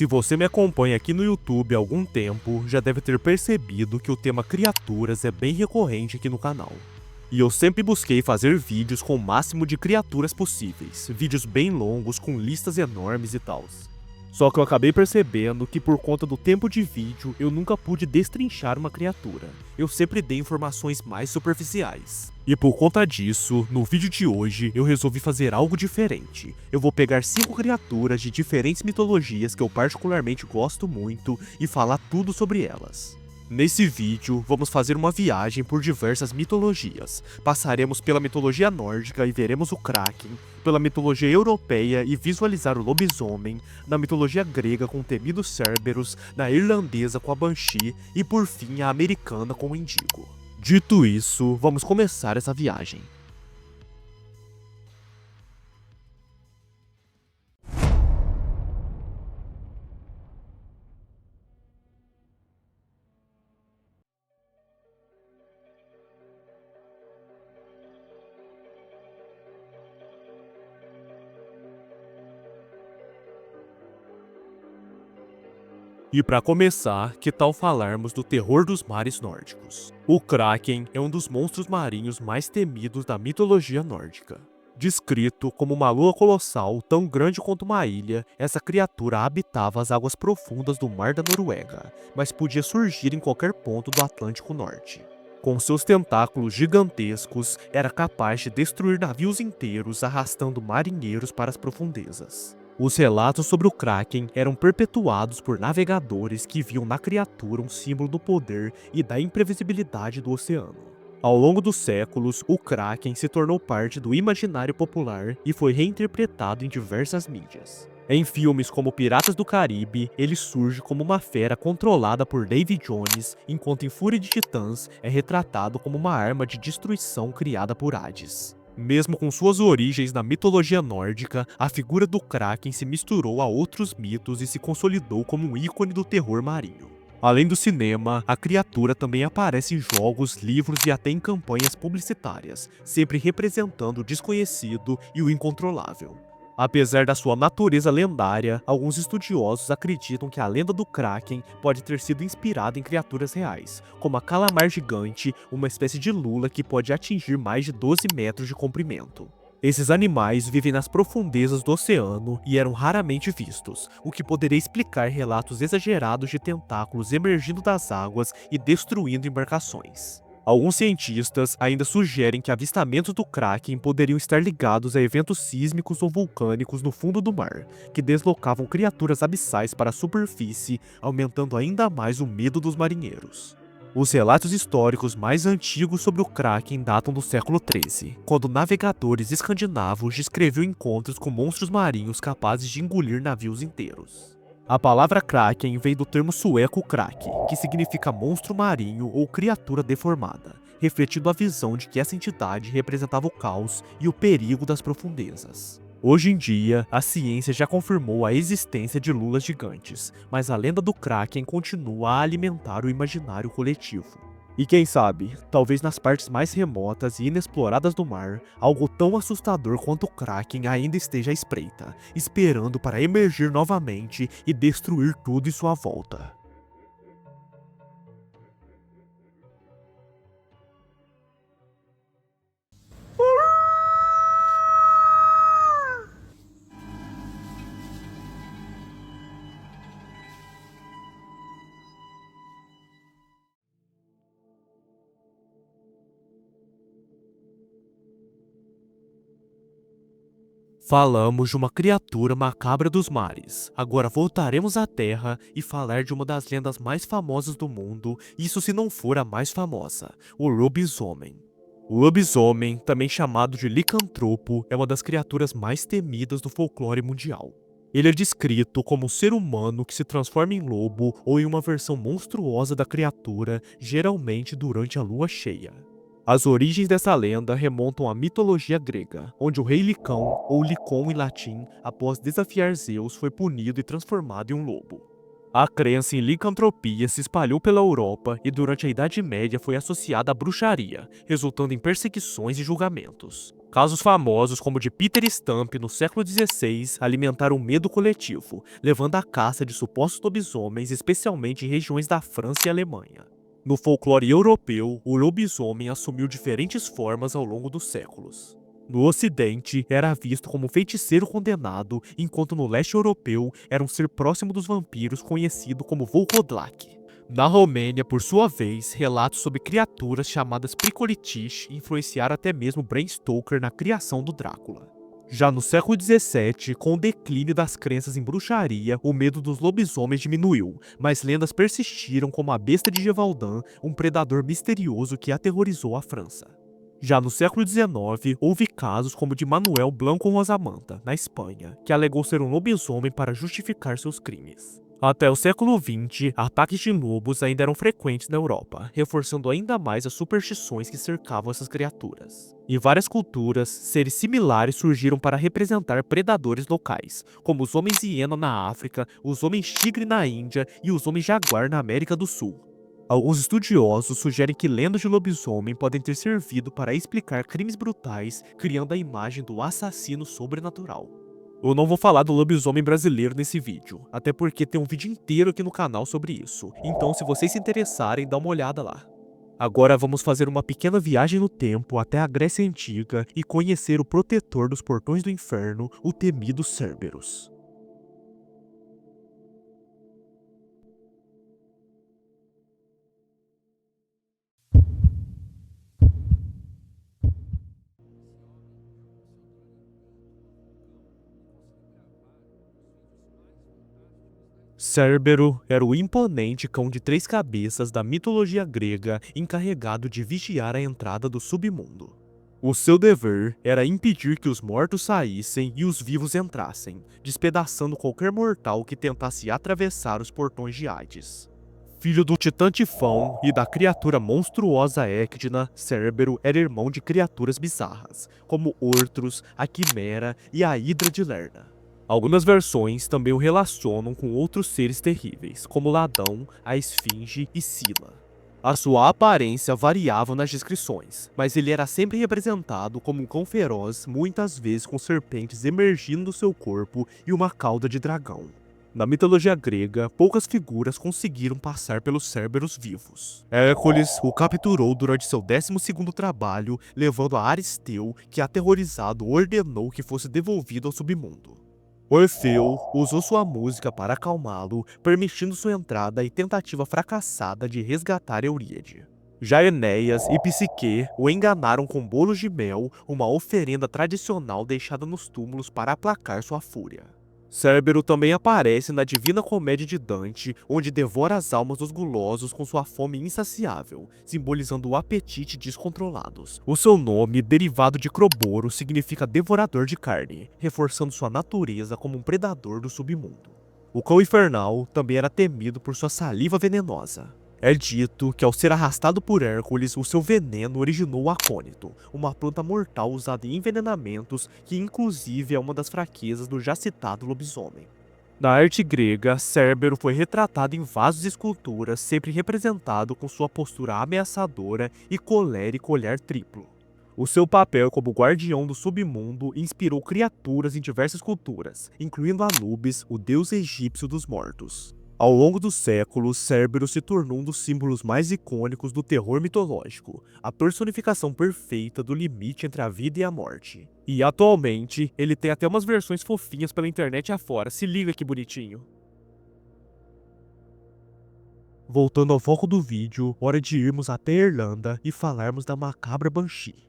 Se você me acompanha aqui no YouTube há algum tempo, já deve ter percebido que o tema criaturas é bem recorrente aqui no canal. E eu sempre busquei fazer vídeos com o máximo de criaturas possíveis, vídeos bem longos com listas enormes e tals. Só que eu acabei percebendo que por conta do tempo de vídeo eu nunca pude destrinchar uma criatura, eu sempre dei informações mais superficiais. E por conta disso, no vídeo de hoje eu resolvi fazer algo diferente. Eu vou pegar 5 criaturas de diferentes mitologias que eu particularmente gosto muito e falar tudo sobre elas. Nesse vídeo, vamos fazer uma viagem por diversas mitologias. Passaremos pela mitologia nórdica e veremos o Kraken, pela mitologia europeia e visualizar o lobisomem, na mitologia grega com o temido Cerberus, na irlandesa com a Banshee e por fim a americana com o Indigo. Dito isso, vamos começar essa viagem. E para começar, que tal falarmos do terror dos mares nórdicos? O Kraken é um dos monstros marinhos mais temidos da mitologia nórdica. Descrito como uma lua colossal tão grande quanto uma ilha, essa criatura habitava as águas profundas do Mar da Noruega, mas podia surgir em qualquer ponto do Atlântico Norte. Com seus tentáculos gigantescos, era capaz de destruir navios inteiros, arrastando marinheiros para as profundezas. Os relatos sobre o Kraken eram perpetuados por navegadores que viam na criatura um símbolo do poder e da imprevisibilidade do oceano. Ao longo dos séculos, o Kraken se tornou parte do imaginário popular e foi reinterpretado em diversas mídias. Em filmes como Piratas do Caribe, ele surge como uma fera controlada por Davy Jones, enquanto em Fúria de Titãs é retratado como uma arma de destruição criada por Hades. Mesmo com suas origens na mitologia nórdica, a figura do Kraken se misturou a outros mitos e se consolidou como um ícone do terror marinho. Além do cinema, a criatura também aparece em jogos, livros e até em campanhas publicitárias, sempre representando o desconhecido e o incontrolável. Apesar da sua natureza lendária, alguns estudiosos acreditam que a lenda do Kraken pode ter sido inspirada em criaturas reais, como a calamar gigante, uma espécie de lula que pode atingir mais de 12 metros de comprimento. Esses animais vivem nas profundezas do oceano e eram raramente vistos, o que poderia explicar relatos exagerados de tentáculos emergindo das águas e destruindo embarcações. Alguns cientistas ainda sugerem que avistamentos do Kraken poderiam estar ligados a eventos sísmicos ou vulcânicos no fundo do mar, que deslocavam criaturas abissais para a superfície, aumentando ainda mais o medo dos marinheiros. Os relatos históricos mais antigos sobre o Kraken datam do século XIII, quando navegadores escandinavos descreviam encontros com monstros marinhos capazes de engolir navios inteiros. A palavra Kraken vem do termo sueco krak, que significa monstro marinho ou criatura deformada, refletindo a visão de que essa entidade representava o caos e o perigo das profundezas. Hoje em dia, a ciência já confirmou a existência de lulas gigantes, mas a lenda do Kraken continua a alimentar o imaginário coletivo. E quem sabe, talvez nas partes mais remotas e inexploradas do mar, algo tão assustador quanto o Kraken ainda esteja à espreita, esperando para emergir novamente e destruir tudo em sua volta. Falamos de uma criatura macabra dos mares. Agora voltaremos à Terra e falar de uma das lendas mais famosas do mundo, isso se não for a mais famosa, o lobisomem. O lobisomem, também chamado de licantropo, é uma das criaturas mais temidas do folclore mundial. Ele é descrito como um ser humano que se transforma em lobo ou em uma versão monstruosa da criatura, geralmente durante a lua cheia. As origens dessa lenda remontam à mitologia grega, onde o rei Licão, ou Licon em latim, após desafiar Zeus, foi punido e transformado em um lobo. A crença em licantropia se espalhou pela Europa e durante a Idade Média foi associada à bruxaria, resultando em perseguições e julgamentos. Casos famosos como o de Peter Stump no século XVI alimentaram o medo coletivo, levando à caça de supostos lobisomens, especialmente em regiões da França e Alemanha. No folclore europeu, o lobisomem assumiu diferentes formas ao longo dos séculos. No Ocidente, era visto como um feiticeiro condenado, enquanto no leste europeu era um ser próximo dos vampiros conhecido como Volkodlak. Na Romênia, por sua vez, relatos sobre criaturas chamadas Pricolitish influenciaram até mesmo Bram Stoker na criação do Drácula. Já no século XVII, com o declínio das crenças em bruxaria, o medo dos lobisomens diminuiu, mas lendas persistiram como a besta de Gévaudan, um predador misterioso que aterrorizou a França. Já no século XIX, houve casos como o de Manuel Blanco Rosamanta, na Espanha, que alegou ser um lobisomem para justificar seus crimes. Até o século XX, ataques de lobos ainda eram frequentes na Europa, reforçando ainda mais as superstições que cercavam essas criaturas. Em várias culturas, seres similares surgiram para representar predadores locais, como os homens hiena na África, os homens tigre na Índia e os homens jaguar na América do Sul. Alguns estudiosos sugerem que lendas de lobisomem podem ter servido para explicar crimes brutais, criando a imagem do assassino sobrenatural. Eu não vou falar do lobisomem brasileiro nesse vídeo, até porque tem um vídeo inteiro aqui no canal sobre isso, então se vocês se interessarem, dá uma olhada lá. Agora vamos fazer uma pequena viagem no tempo até a Grécia Antiga e conhecer o protetor dos portões do inferno, o temido Cerberus. Cérbero era o imponente cão de 3 cabeças da mitologia grega encarregado de vigiar a entrada do submundo. O seu dever era impedir que os mortos saíssem e os vivos entrassem, despedaçando qualquer mortal que tentasse atravessar os portões de Hades. Filho do titã Tifão e da criatura monstruosa Ecdna, Cérbero era irmão de criaturas bizarras, como Ortrus, a Quimera e a Hidra de Lerna. Algumas versões também o relacionam com outros seres terríveis, como Ladão, a Esfinge e Sila. A sua aparência variava nas descrições, mas ele era sempre representado como um cão feroz, muitas vezes com serpentes emergindo do seu corpo e uma cauda de dragão. Na mitologia grega, poucas figuras conseguiram passar pelos Cérberos vivos. Hércules o capturou durante seu 12º trabalho, levando a Aristeu, que aterrorizado ordenou que fosse devolvido ao submundo. Orfeu usou sua música para acalmá-lo, permitindo sua entrada e tentativa fracassada de resgatar Euríade. Já Enéas e Psique o enganaram com bolos de mel, uma oferenda tradicional deixada nos túmulos para aplacar sua fúria. Cérbero também aparece na Divina Comédia de Dante, onde devora as almas dos gulosos com sua fome insaciável, simbolizando o apetite descontrolados. O seu nome, derivado de Croboro, significa devorador de carne, reforçando sua natureza como um predador do submundo. O cão infernal também era temido por sua saliva venenosa. É dito que ao ser arrastado por Hércules, o seu veneno originou o acônito, uma planta mortal usada em envenenamentos que inclusive é uma das fraquezas do já citado lobisomem. Na arte grega, Cérbero foi retratado em vasos e esculturas, sempre representado com sua postura ameaçadora e colérico olhar triplo. O seu papel como guardião do submundo inspirou criaturas em diversas culturas, incluindo Anubis, o deus egípcio dos mortos. Ao longo dos séculos, Cérbero se tornou um dos símbolos mais icônicos do terror mitológico, a personificação perfeita do limite entre a vida e a morte. E atualmente, ele tem até umas versões fofinhas pela internet afora, se liga que bonitinho. Voltando ao foco do vídeo, hora de irmos até a Irlanda e falarmos da macabra Banshee.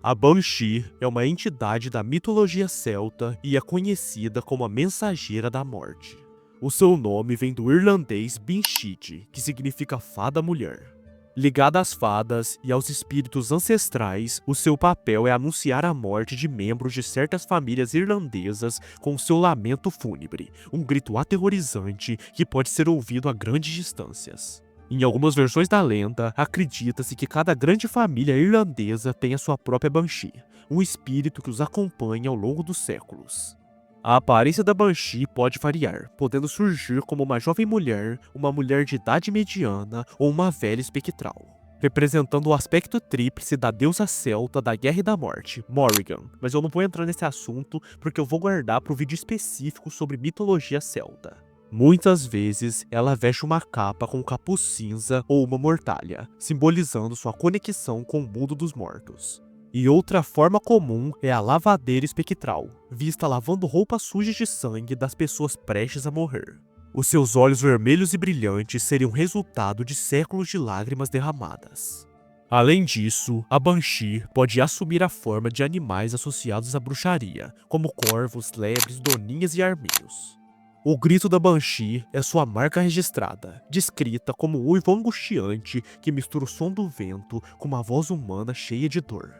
A Banshee é uma entidade da mitologia celta e é conhecida como a mensageira da morte. O seu nome vem do irlandês Binshid, que significa fada mulher. Ligada às fadas e aos espíritos ancestrais, o seu papel é anunciar a morte de membros de certas famílias irlandesas com seu lamento fúnebre, um grito aterrorizante que pode ser ouvido a grandes distâncias. Em algumas versões da lenda, acredita-se que cada grande família irlandesa tem a sua própria Banshee, um espírito que os acompanha ao longo dos séculos. A aparência da Banshee pode variar, podendo surgir como uma jovem mulher, uma mulher de idade mediana ou uma velha espectral, representando o aspecto tríplice da deusa celta da Guerra e da Morte, Morrigan, mas eu não vou entrar nesse assunto porque eu vou guardar para o vídeo específico sobre mitologia celta. Muitas vezes, ela veste uma capa com capuz cinza ou uma mortalha, simbolizando sua conexão com o mundo dos mortos. E outra forma comum é a lavadeira espectral, vista lavando roupas sujas de sangue das pessoas prestes a morrer. Os seus olhos vermelhos e brilhantes seriam resultado de séculos de lágrimas derramadas. Além disso, a Banshee pode assumir a forma de animais associados à bruxaria, como corvos, lebres, doninhas e arminhos. O grito da Banshee é sua marca registrada, descrita como um uivo angustiante que mistura o som do vento com uma voz humana cheia de dor.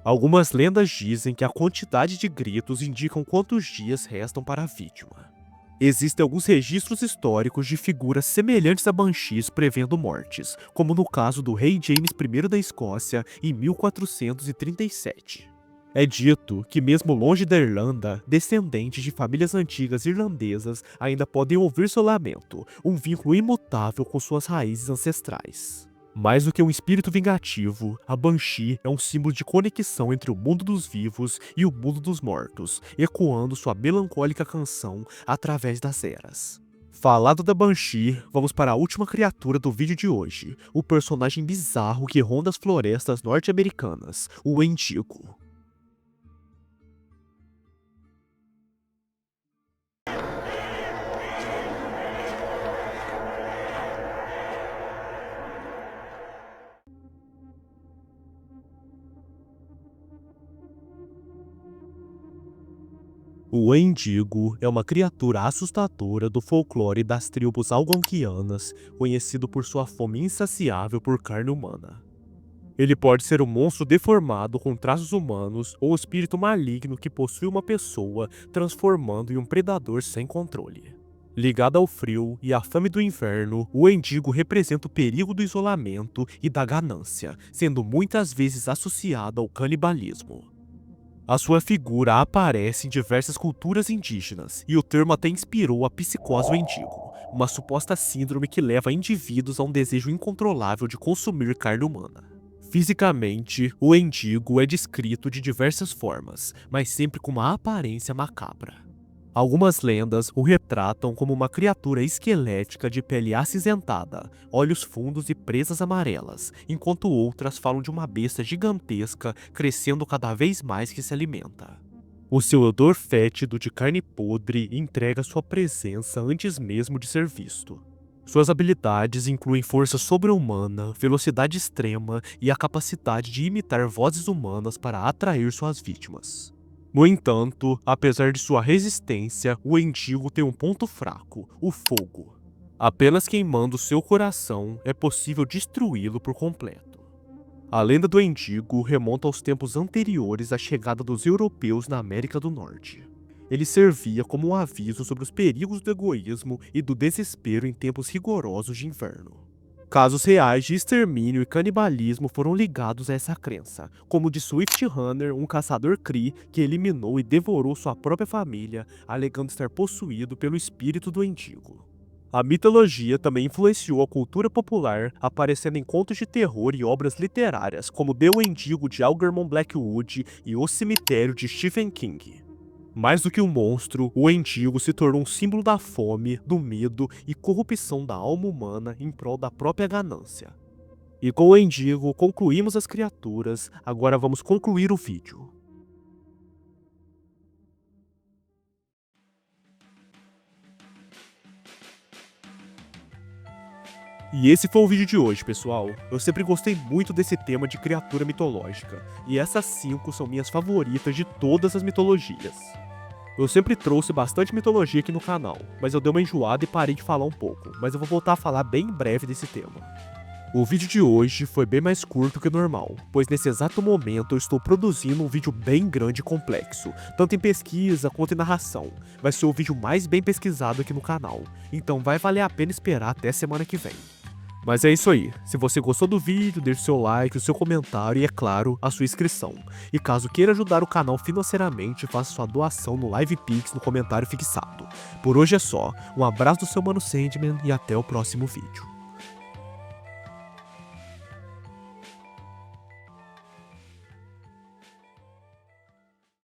Algumas lendas dizem que a quantidade de gritos indicam quantos dias restam para a vítima. Existem alguns registros históricos de figuras semelhantes a Banshees prevendo mortes, como no caso do rei James I da Escócia em 1437. É dito que mesmo longe da Irlanda, descendentes de famílias antigas irlandesas ainda podem ouvir seu lamento, um vínculo imutável com suas raízes ancestrais. Mais do que um espírito vingativo, a Banshee é um símbolo de conexão entre o mundo dos vivos e o mundo dos mortos, ecoando sua melancólica canção através das eras. Falado da Banshee, vamos para a última criatura do vídeo de hoje, o personagem bizarro que ronda as florestas norte-americanas, o Wendigo. O Wendigo é uma criatura assustadora do folclore das tribos algonquianas, conhecido por sua fome insaciável por carne humana. Ele pode ser um monstro deformado com traços humanos ou espírito maligno que possui uma pessoa, transformando em um predador sem controle. Ligado ao frio e à fome do inverno, o Wendigo representa o perigo do isolamento e da ganância, sendo muitas vezes associado ao canibalismo. A sua figura aparece em diversas culturas indígenas, e o termo até inspirou a psicose Wendigo, uma suposta síndrome que leva indivíduos a um desejo incontrolável de consumir carne humana. Fisicamente, o Wendigo é descrito de diversas formas, mas sempre com uma aparência macabra. Algumas lendas o retratam como uma criatura esquelética de pele acinzentada, olhos fundos e presas amarelas, enquanto outras falam de uma besta gigantesca crescendo cada vez mais que se alimenta. O seu odor fétido de carne podre entrega sua presença antes mesmo de ser visto. Suas habilidades incluem força sobre-humana, velocidade extrema e a capacidade de imitar vozes humanas para atrair suas vítimas. No entanto, apesar de sua resistência, o Wendigo tem um ponto fraco, o fogo. Apenas queimando seu coração é possível destruí-lo por completo. A lenda do Wendigo remonta aos tempos anteriores à chegada dos europeus na América do Norte. Ele servia como um aviso sobre os perigos do egoísmo e do desespero em tempos rigorosos de inverno. Casos reais de extermínio e canibalismo foram ligados a essa crença, como o de Swift Runner, um caçador Cree que eliminou e devorou sua própria família, alegando estar possuído pelo espírito do Wendigo. A mitologia também influenciou a cultura popular, aparecendo em contos de terror e obras literárias, como The Wendigo de Algernon Blackwood e O Cemitério de Stephen King. Mais do que um monstro, o Wendigo se tornou um símbolo da fome, do medo e corrupção da alma humana em prol da própria ganância. E com o Wendigo concluímos as criaturas, agora vamos concluir o vídeo. E esse foi o vídeo de hoje, pessoal. Eu sempre gostei muito desse tema de criatura mitológica, e essas 5 são minhas favoritas de todas as mitologias. Eu sempre trouxe bastante mitologia aqui no canal, mas eu dei uma enjoada e parei de falar um pouco, mas eu vou voltar a falar bem em breve desse tema. O vídeo de hoje foi bem mais curto que o normal, pois nesse exato momento eu estou produzindo um vídeo bem grande e complexo, tanto em pesquisa quanto em narração. Vai ser o vídeo mais bem pesquisado aqui no canal, então vai valer a pena esperar até semana que vem. Mas é isso aí, se você gostou do vídeo, deixe seu like, o seu comentário e, é claro, a sua inscrição. E caso queira ajudar o canal financeiramente, faça sua doação no LivePix no comentário fixado. Por hoje é só, um abraço do seu Mano Sandman e até o próximo vídeo.